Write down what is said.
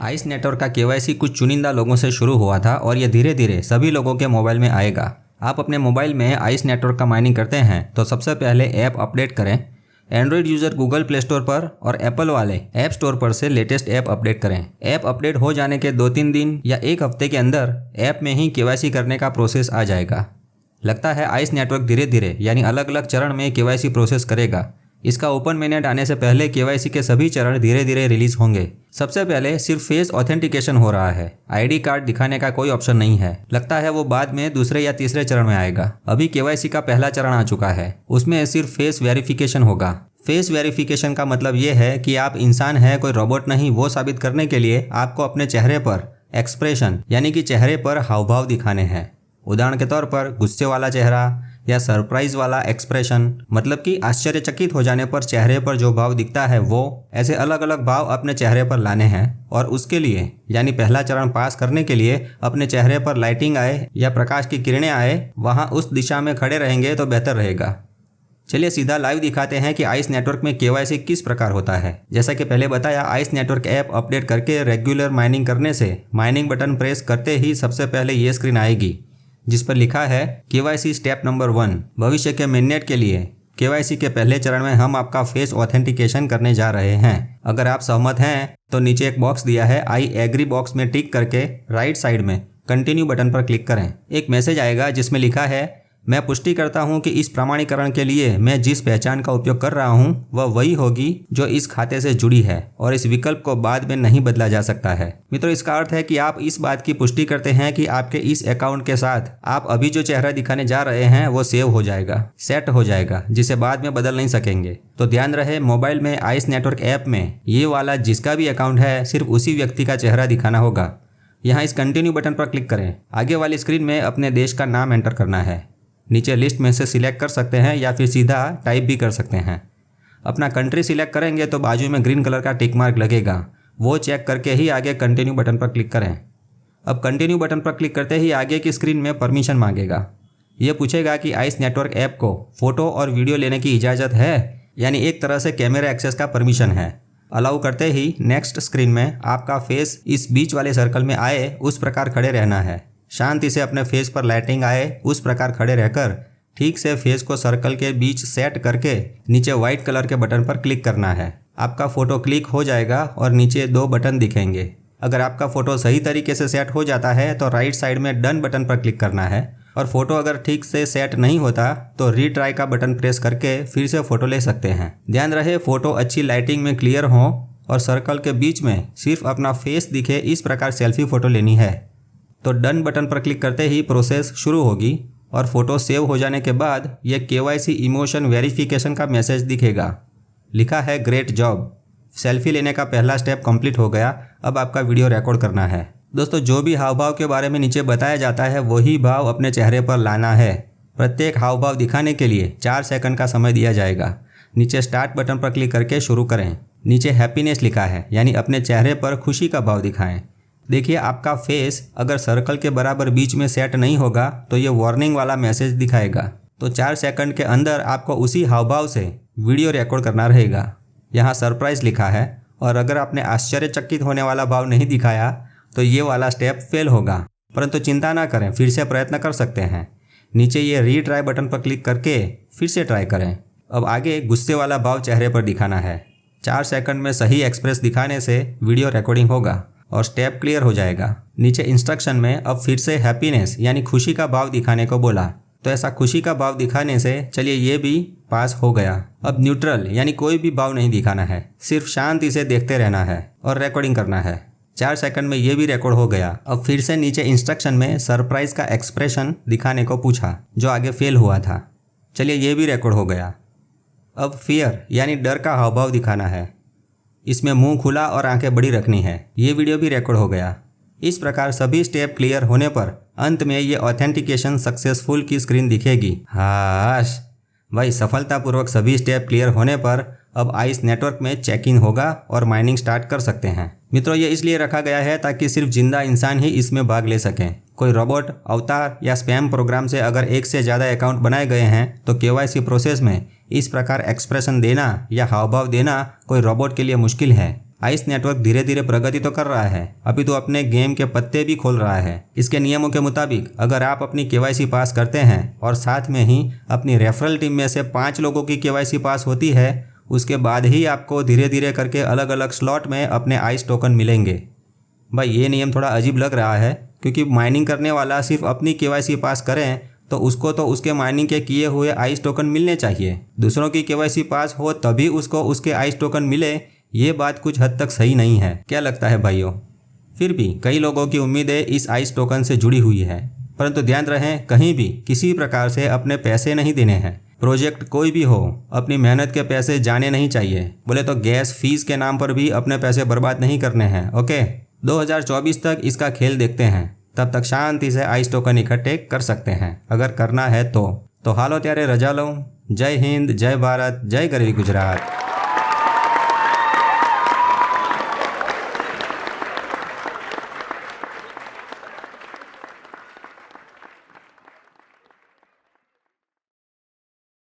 Ice network का KYC कुछ चुनिंदा लोगों से शुरू हुआ था और ये धीरे धीरे सभी लोगों के मोबाइल में आएगा। आप अपने मोबाइल में आइस नेटवर्क का माइनिंग करते हैं तो सबसे पहले ऐप अपडेट करें। Android user Google play store पर और एप्पल वाले ऐप स्टोर पर से लेटेस्ट ऐप अपडेट करें। ऐप अपडेट हो जाने के 2-3 दिन या एक हफ्ते के अंदर ऐप में ही केवाईसी करने का प्रोसेस आ जाएगा। लगता है आइस नेटवर्क धीरे धीरे यानी अलग अलग चरण में केवाईसी प्रोसेस करेगा। इसका ओपन मेनेट आने से पहले केवाईसी के सभी चरण धीरे धीरे रिलीज होंगे। सबसे पहले सिर्फ फेस ऑथेंटिकेशन हो रहा है। आईडी कार्ड दिखाने का कोई ऑप्शन नहीं है। लगता है वो बाद में दूसरे या तीसरे चरण में आएगा। अभी केवाईसी का पहला चरण आ चुका है, उसमें सिर्फ फेस वेरिफिकेशन होगा। फेस वेरिफिकेशन का मतलब ये है कि आप इंसान हैं, कोई रोबोट नहीं। वो साबित करने के लिए आपको अपने चेहरे पर एक्सप्रेशन यानी कि चेहरे पर हाव भाव दिखाने हैं। उदाहरण के तौर पर गुस्से वाला चेहरा या सरप्राइज वाला एक्सप्रेशन, मतलब कि आश्चर्यचकित हो जाने पर चेहरे पर जो भाव दिखता है वो, ऐसे अलग अलग भाव अपने चेहरे पर लाने हैं। और उसके लिए यानी पहला चरण पास करने के लिए अपने चेहरे पर लाइटिंग आए या प्रकाश की किरणें आए, वहाँ उस दिशा में खड़े रहेंगे तो बेहतर रहेगा। चलिए सीधा लाइव दिखाते हैं कि आइस नेटवर्क में केवाईसी किस प्रकार होता है। जैसा कि पहले बताया, आइस नेटवर्क ऐप अपडेट करके रेगुलर माइनिंग करने से माइनिंग बटन प्रेस करते ही सबसे पहले ये स्क्रीन आएगी जिस पर लिखा है केवाईसी स्टेप नंबर 1। भविष्य के मिनट के लिए केवाईसी के पहले चरण में हम आपका फेस ऑथेंटिकेशन करने जा रहे हैं। अगर आप सहमत हैं तो नीचे एक बॉक्स दिया है, आई एग्री बॉक्स में टिक करके राइट साइड में कंटिन्यू बटन पर क्लिक करें। एक मैसेज आएगा जिसमें लिखा है, मैं पुष्टि करता हूं कि इस प्रमाणीकरण के लिए मैं जिस पहचान का उपयोग कर रहा हूं वह वही होगी जो इस खाते से जुड़ी है और इस विकल्प को बाद में नहीं बदला जा सकता है। मित्रों, इसका अर्थ है कि आप इस बात की पुष्टि करते हैं कि आपके इस अकाउंट के साथ आप अभी जो चेहरा दिखाने जा रहे हैं वो सेव हो जाएगा, सेट हो जाएगा, जिसे बाद में बदल नहीं सकेंगे। तो ध्यान रहे, मोबाइल में आइस नेटवर्क ऐप में ये वाला जिसका भी अकाउंट है सिर्फ उसी व्यक्ति का चेहरा दिखाना होगा। यहाँ इस कंटिन्यू बटन पर क्लिक करें। आगे वाली स्क्रीन में अपने देश का नाम एंटर करना है। नीचे लिस्ट में से सिलेक्ट कर सकते हैं या फिर सीधा टाइप भी कर सकते हैं। अपना कंट्री सिलेक्ट करेंगे तो बाजू में ग्रीन कलर का टिक मार्क लगेगा, वो चेक करके ही आगे कंटिन्यू बटन पर क्लिक करें। अब कंटिन्यू बटन पर क्लिक करते ही आगे की स्क्रीन में परमिशन मांगेगा। ये पूछेगा कि आइस नेटवर्क ऐप को फ़ोटो और वीडियो लेने की इजाज़त है, यानी एक तरह से कैमरा एक्सेस का परमिशन है। अलाउ करते ही नेक्स्ट स्क्रीन में आपका फेस इस बीच वाले सर्कल में आए उस प्रकार खड़े रहना है। शांति से अपने फेस पर लाइटिंग आए उस प्रकार खड़े रहकर ठीक से फेस को सर्कल के बीच सेट करके नीचे व्हाइट कलर के बटन पर क्लिक करना है। आपका फ़ोटो क्लिक हो जाएगा और नीचे 2 बटन दिखेंगे। अगर आपका फ़ोटो सही तरीके से सेट हो जाता है तो राइट साइड में डन बटन पर क्लिक करना है, और फ़ोटो अगर ठीक से सेट नहीं होता तो रीट्राई का बटन प्रेस करके फिर से फ़ोटो ले सकते हैं। ध्यान रहे, फ़ोटो अच्छी लाइटिंग में क्लियर हो और सर्कल के बीच में सिर्फ अपना फेस दिखे, इस प्रकार सेल्फी फ़ोटो लेनी है। तो डन बटन पर क्लिक करते ही प्रोसेस शुरू होगी और फोटो सेव हो जाने के बाद यह केवाईसी इमोशन वेरिफिकेशन का मैसेज दिखेगा। लिखा है ग्रेट जॉब, सेल्फी लेने का पहला स्टेप कंप्लीट हो गया। अब आपका वीडियो रिकॉर्ड करना है। दोस्तों, जो भी हाव भाव के बारे में नीचे बताया जाता है वही भाव अपने चेहरे पर लाना है। प्रत्येक हाव भाव दिखाने के लिए 4 सेकंड का समय दिया जाएगा। नीचे स्टार्ट बटन पर क्लिक करके शुरू करें। नीचे हैप्पीनेस लिखा है, यानी अपने चेहरे पर खुशी का भाव दिखाएं। देखिए, आपका फेस अगर सर्कल के बराबर बीच में सेट नहीं होगा तो ये वार्निंग वाला मैसेज दिखाएगा। तो 4 सेकंड के अंदर आपको उसी हाव भाव से वीडियो रिकॉर्ड करना रहेगा। यहाँ सरप्राइज लिखा है, और अगर आपने आश्चर्यचकित होने वाला भाव नहीं दिखाया तो ये वाला स्टेप फेल होगा। परंतु चिंता ना करें, फिर से प्रयत्न कर सकते हैं। नीचे ये रीट्राई बटन पर क्लिक करके फिर से ट्राई करें। अब आगे गुस्से वाला भाव चेहरे पर दिखाना है। 4 सेकंड में सही एक्सप्रेस दिखाने से वीडियो रिकॉर्डिंग होगा और स्टेप क्लियर हो जाएगा। नीचे इंस्ट्रक्शन में अब फिर से हैप्पीनेस यानी खुशी का भाव दिखाने को बोला, तो ऐसा खुशी का भाव दिखाने से चलिए ये भी पास हो गया। अब न्यूट्रल यानी कोई भी भाव नहीं दिखाना है, सिर्फ शांति से देखते रहना है और रिकॉर्डिंग करना है। 4 सेकंड में ये भी रिकॉर्ड हो गया। अब फिर से नीचे इंस्ट्रक्शन में सरप्राइज का एक्सप्रेशन दिखाने को पूछा जो आगे फेल हुआ था। चलिए ये भी रिकॉर्ड हो गया। अब फियर यानी डर का हाव भाव दिखाना है। इसमें मुंह खुला और आंखें बड़ी रखनी है। ये वीडियो भी रिकॉर्ड हो गया। इस प्रकार सभी स्टेप क्लियर होने पर अंत में ये ऑथेंटिकेशन सक्सेसफुल की स्क्रीन दिखेगी। हाश भाई, सफलतापूर्वक सभी स्टेप क्लियर होने पर अब आइस नेटवर्क में चेक इन होगा और माइनिंग स्टार्ट कर सकते हैं। मित्रों, ये इसलिए रखा गया है ताकि सिर्फ जिंदा इंसान ही इसमें भाग ले सकें। कोई रोबोट, अवतार या स्पैम प्रोग्राम से अगर एक से ज़्यादा अकाउंट बनाए गए हैं तो केवाईसी प्रोसेस में इस प्रकार एक्सप्रेशन देना या हाव भाव देना कोई रोबोट के लिए मुश्किल है। आइस नेटवर्क धीरे धीरे प्रगति तो कर रहा है, अभी तो अपने गेम के पत्ते भी खोल रहा है। इसके नियमों के मुताबिक अगर आप अपनी केवाईसी पास करते हैं और साथ में ही अपनी रेफरल टीम में से 5 लोगों की केवाईसी पास होती है, उसके बाद ही आपको धीरे धीरे करके अलग अलग स्लॉट में अपने आइस टोकन मिलेंगे। भाई ये नियम थोड़ा अजीब लग रहा है, क्योंकि माइनिंग करने वाला सिर्फ अपनी केवाईसी पास करें तो उसको तो उसके माइनिंग के किए हुए आइस टोकन मिलने चाहिए। दूसरों की केवाईसी पास हो तभी उसको उसके आइस टोकन मिले, ये बात कुछ हद तक सही नहीं है। क्या लगता है भाइयों? फिर भी कई लोगों की उम्मीदें इस आइस टोकन से जुड़ी हुई है, परंतु ध्यान रहे कहीं भी किसी प्रकार से अपने पैसे नहीं देने हैं। प्रोजेक्ट कोई भी हो, अपनी मेहनत के पैसे जाने नहीं चाहिए। बोले तो गैस फीस के नाम पर भी अपने पैसे बर्बाद नहीं करने हैं। ओके, 2024 तक इसका खेल देखते हैं, तब तक शांति से आइस टोकन इकट्ठे कर सकते हैं अगर करना है तो हालो त्यारे रजा लो। जय हिंद, जय भारत, जय गरवी गुजरात।